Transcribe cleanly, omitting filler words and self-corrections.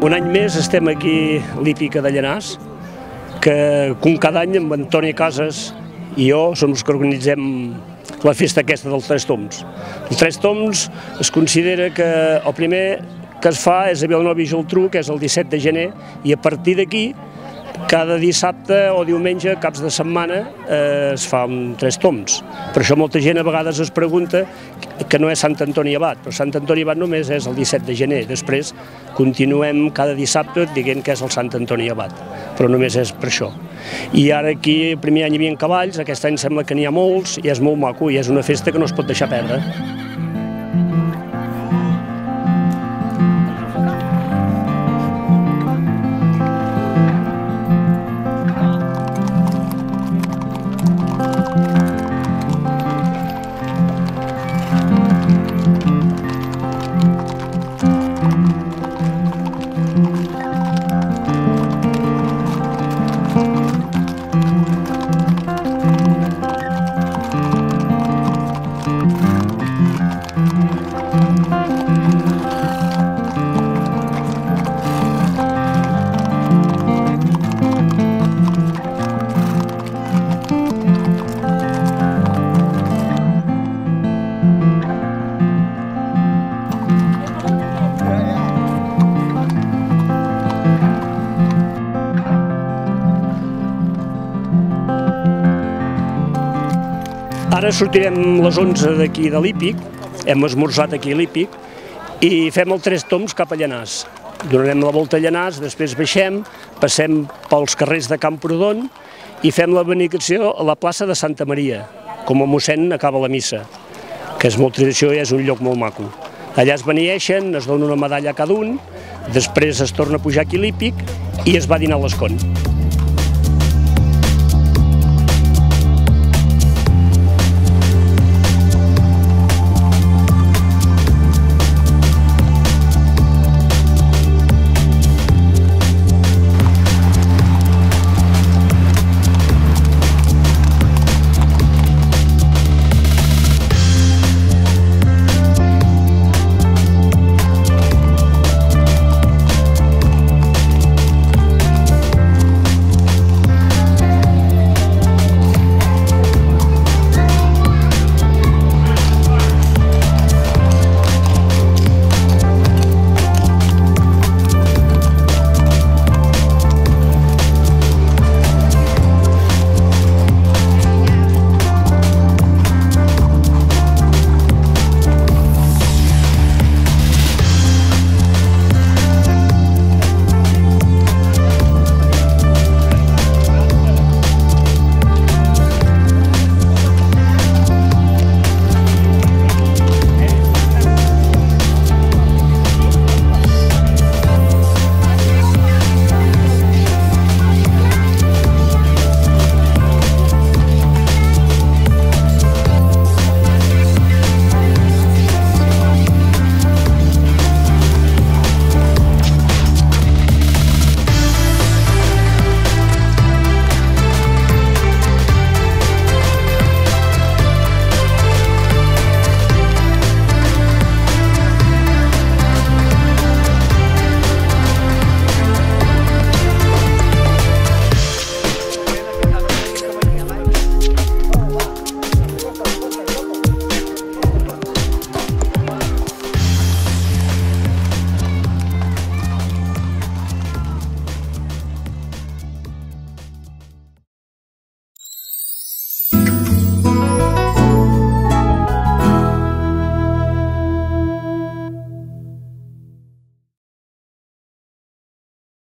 Un any més estem aquí a l'Hípica de Llanars, que com cada any amb Antoni Casas i jo som els que organitzem la festa aquesta dels Tres Tombs. Els Tres Tombs es considera que el primer que es fa és a Vilanova i Geltrú, que és el 17 de gener, i a partir d'aquí, cada dissabte o diumenge, caps de setmana, es fa un Tres Tombs. Per això molta gent a vegades es pregunta que no és Sant Antoni Abat, però Sant Antoni Abat només és el 17 de gener. Després continuem cada dissabte dient que és el Sant Antoni Abat, però només és per això. I ara aquí el primer any hi havia cavalls, aquest any sembla que n'hi ha molts i és molt maco i és una festa que no es pot deixar perdre. Ara sortirem a les 11 d'aquí de l'Hípic, hem esmorzat aquí a l'Hípic i fem el Tres Tombs cap a Llanars. Donarem la volta a Llanars, després baixem, passem pels carrers de Camprodon i fem la benedicció a la plaça de Santa Maria, com el mossèn acaba la missa, que és molt tradició i és un lloc molt maco. Allà es beneeixen, es dona una medalla a cada un, després es torna a pujar aquí a l'Hípic i es va dinar a l'Escon.